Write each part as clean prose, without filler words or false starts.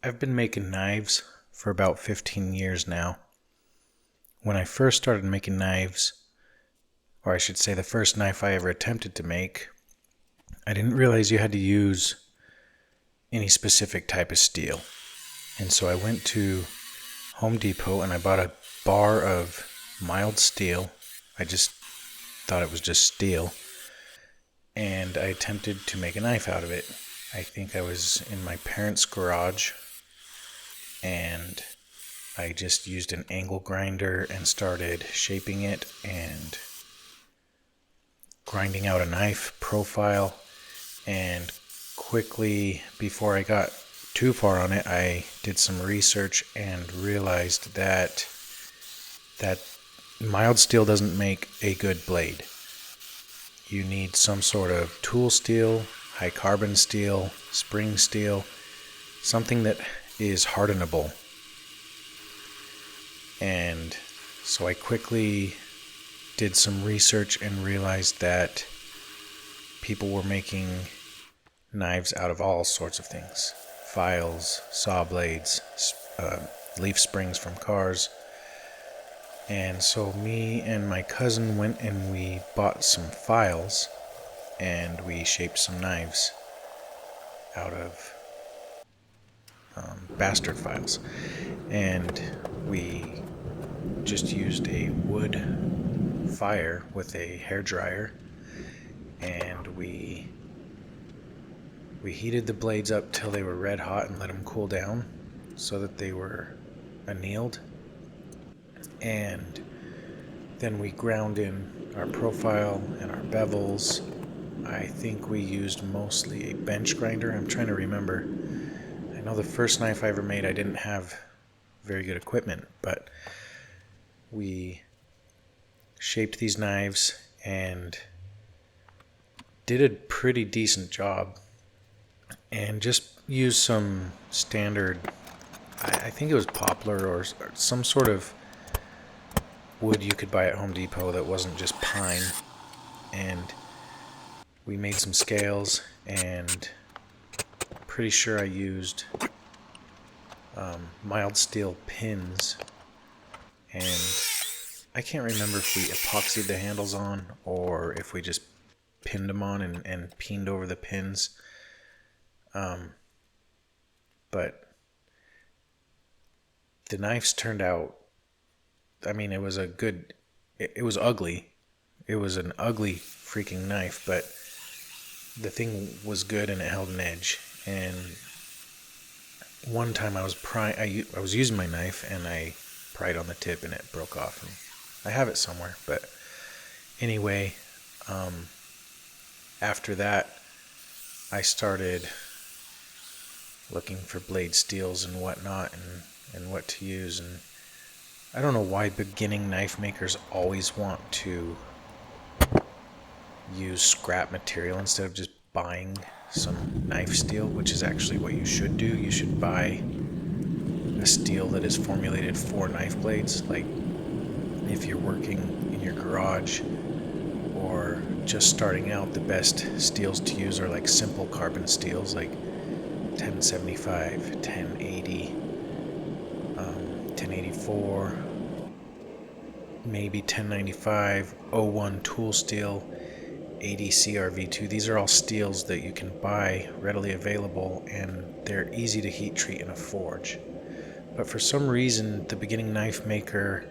I've been making knives for about 15 years now. When I first started making knives, or I should say the first knife I ever attempted to make, I didn't realize you had to use any specific type of steel. And so I went to Home Depot and I bought a bar of mild steel. I just thought it was just steel. And I attempted to make a knife out of it. I think I was in my parents' garage and I just used an angle grinder and started shaping it and grinding out a knife profile. And quickly, before I got too far on it, I did some research and realized that mild steel doesn't make a good blade. You need some sort of tool steel, high carbon steel, spring steel, something that is hardenable. And so I quickly did some research and realized that people were making knives out of all sorts of things. Files, saw blades, leaf springs from cars. And so me and my cousin went and we bought some files and we shaped some knives out of bastard files. And we just used a wood fire with a hairdryer, and we heated the blades up till they were red hot and let them cool down so that they were annealed. And then we ground in our profile and our bevels. I think we used mostly a bench grinder. I'm trying to remember. I know the first knife I ever made, I didn't have very good equipment, but we shaped these knives and did a pretty decent job and just used some standard, I think it was poplar or some sort of wood you could buy at Home Depot that wasn't just pine. And we made some scales, and pretty sure I used mild steel pins, and I can't remember if we epoxied the handles on or if we just pinned them on and peened over the pins. But the knives turned out, I mean, it was ugly. It was an ugly freaking knife, but the thing was good and it held an edge. And one time I was using my knife and I pried on the tip and it broke off. And I have it somewhere, but anyway, after that, I started looking for blade steels and whatnot and what to use. And I don't know why beginning knife makers always want to use scrap material instead of just buying some knife steel, which is actually what you should do. You should buy a steel that is formulated for knife blades. Like if you're working in your garage or just starting out, the best steels to use are like simple carbon steels like 1075, 1080, 1084, maybe 1095, O1 tool steel, 80 CRV2. These are all steels that you can buy readily available, and they're easy to heat treat in a forge. But for some reason, the beginning knife maker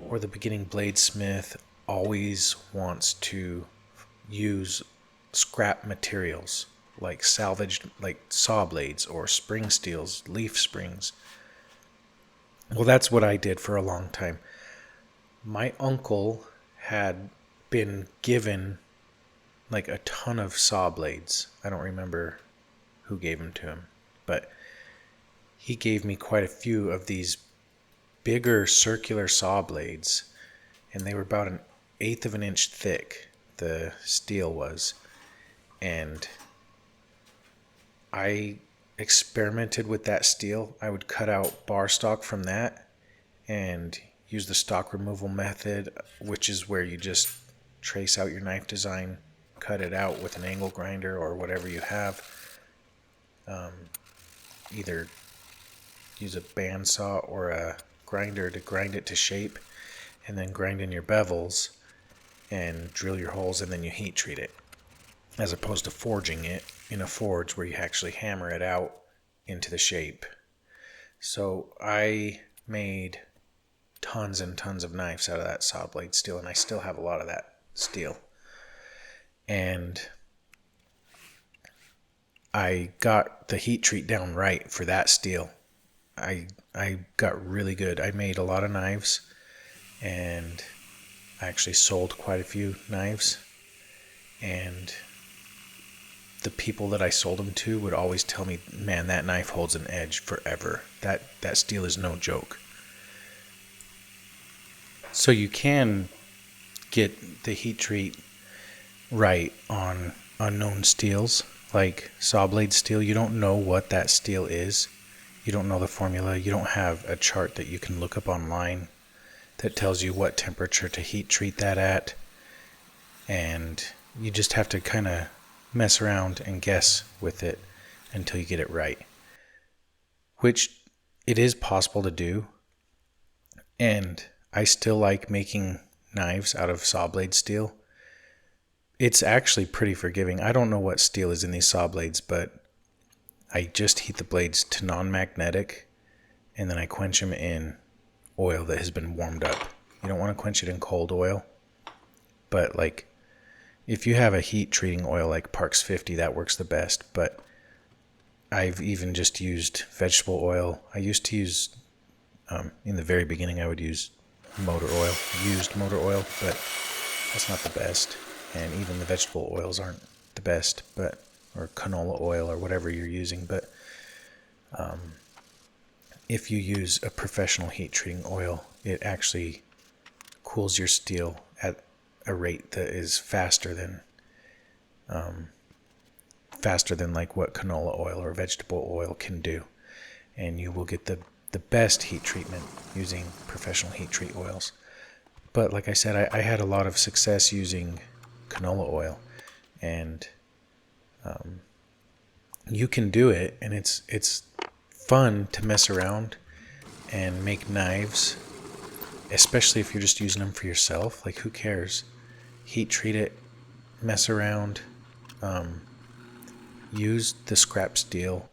or the beginning bladesmith always wants to use scrap materials like salvaged, like saw blades or spring steels, leaf springs. Well, that's what I did for a long time. My uncle had been given like a ton of saw blades. I don't remember who gave them to him, but he gave me quite a few of these bigger circular saw blades, and they were about 1/8 of an inch thick, the steel was. And I experimented with that steel. I would cut out bar stock from that and use the stock removal method, which is where you just trace out your knife design, cut it out with an angle grinder or whatever you have. Either use a bandsaw or a grinder to grind it to shape, and then grind in your bevels and drill your holes, and then you heat treat it, as opposed to forging it in a forge where you actually hammer it out into the shape. So I made tons and tons of knives out of that saw blade steel, and I still have a lot of that steel. And I got the heat treat down right for that steel. I got really good. I made a lot of knives, and I actually sold quite a few knives, and the people that I sold them to would always tell me, man, that knife holds an edge forever. That steel is no joke. So you can get the heat treat right on unknown steels like saw blade steel. You don't know what that steel is. You don't know the formula. You don't have a chart that you can look up online that tells you what temperature to heat treat that at. And you just have to kind of mess around and guess with it until you get it right, which it is possible to do. And I still like making knives out of saw blade steel. It's actually pretty forgiving. I don't know what steel is in these saw blades, but I just heat the blades to non-magnetic, and then I quench them in oil that has been warmed up. You don't want to quench it in cold oil, but like if you have a heat treating oil like Parks 50, that works the best. But I've even just used vegetable oil. I used to use, in the very beginning, I would use used motor oil, but that's not the best. And even the vegetable oils aren't the best, or canola oil or whatever you're using. But if you use a professional heat treating oil, it actually cools your steel at a rate that is faster than like what canola oil or vegetable oil can do, and you will get the best heat treatment using professional heat treat oils. But like I said, I had a lot of success using canola oil, and you can do it, and it's fun to mess around and make knives, especially if you're just using them for yourself. Like, who cares? Heat treat it, mess around, use the scrap steel,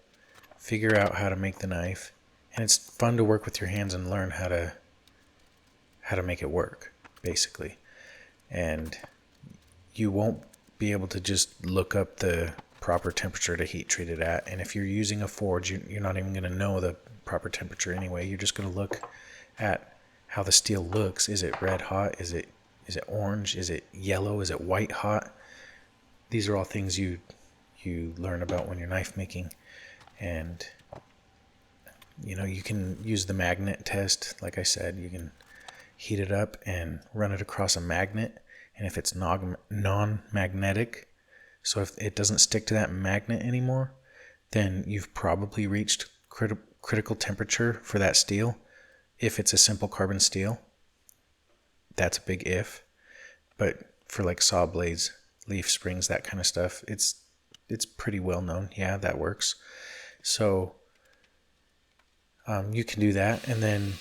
figure out how to make the knife, and it's fun to work with your hands and learn how to make it work, basically. And you won't be able to just look up the proper temperature to heat treat it at, and if you're using a forge, you're not even going to know the proper temperature anyway. You're just going to look at how the steel looks. Is it red hot? Is it orange? Is it yellow? Is it white hot? These are all things you learn about when you're knife making. And you can use the magnet test. Like I said, you can heat it up and run it across a magnet, and if it's non-magnetic, so if it doesn't stick to that magnet anymore, then you've probably reached critical temperature for that steel. If it's a simple carbon steel, that's a big if. But for like saw blades, leaf springs, that kind of stuff, it's pretty well known. Yeah, that works. So you can do that. And then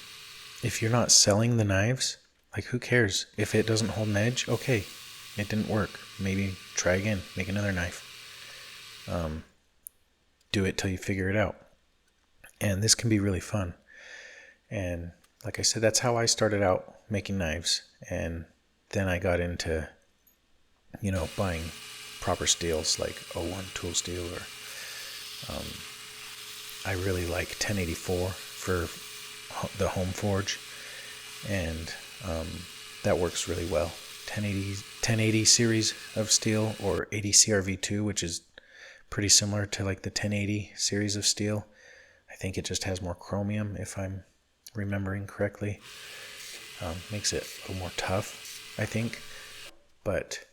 if you're not selling the knives, like, who cares? If it doesn't hold an edge, okay, it didn't work. Maybe try again, make another knife. Do it till you figure it out. And this can be really fun. And like I said, that's how I started out making knives. And then I got into, buying proper steels like O1 tool steel, or I really like 1084 for the home forge, and that works really well. 1080 series of steel, or 80 CRV2, which is pretty similar to like the 1080 series of steel. I think it just has more chromium, if I'm remembering correctly. Makes it a little more tough, I think. But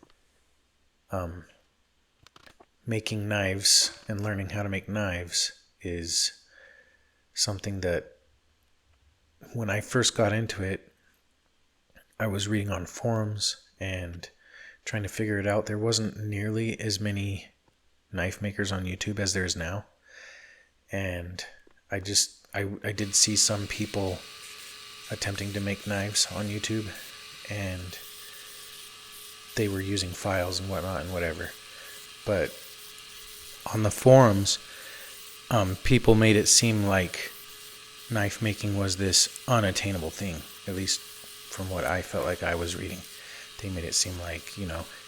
making knives and learning how to make knives is something that, when I first got into it, I was reading on forums and trying to figure it out. There wasn't nearly as many knife makers on YouTube as there is now. And I just I did see some people attempting to make knives on YouTube, and they were using files and whatnot and whatever. But on the forums, people made it seem like knife making was this unattainable thing, at least from what I felt like I was reading. They made it seem like,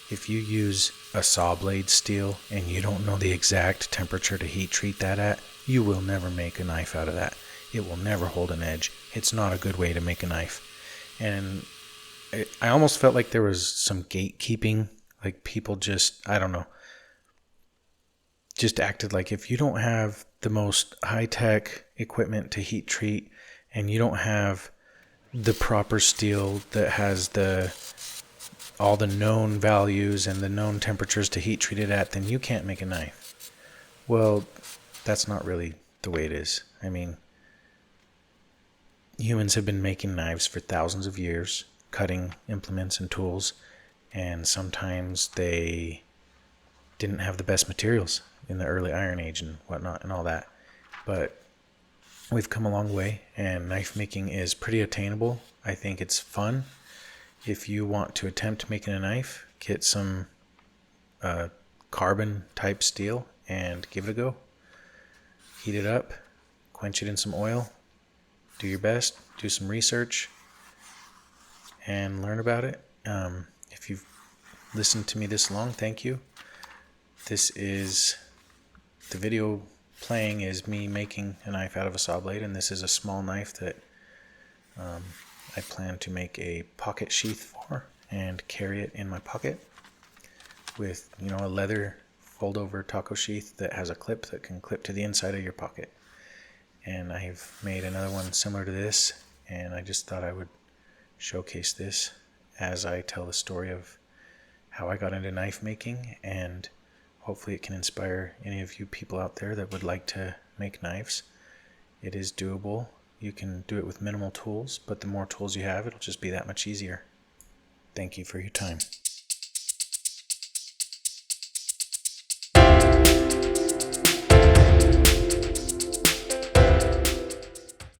if you use a saw blade steel and you don't know the exact temperature to heat treat that at, you will never make a knife out of that. It will never hold an edge. It's not a good way to make a knife. And I almost felt like there was some gatekeeping, like people just, I don't know, just acted like if you don't have the most high-tech equipment to heat treat and you don't have the proper steel that has all the known values and the known temperatures to heat treat it at, then you can't make a knife. Well, that's not really the way it is. I mean, humans have been making knives for thousands of years, cutting implements and tools, and sometimes they didn't have the best materials in the early Iron Age and whatnot and all that. But we've come a long way, and knife making is pretty attainable. I think it's fun. If you want to attempt making a knife, get some carbon type steel and give it a go. Heat it up, quench it in some oil, do your best, do some research, and learn about it. If you've listened to me this long, thank you. This is the video playing is me making a knife out of a saw blade, and this is a small knife that I plan to make a pocket sheath for and carry it in my pocket with, a leather fold over taco sheath that has a clip that can clip to the inside of your pocket. And I've made another one similar to this, and I just thought I would showcase this as I tell the story of how I got into knife making, and hopefully it can inspire any of you people out there that would like to make knives. It is doable. You can do it with minimal tools, but the more tools you have, it'll just be that much easier. Thank you for your time.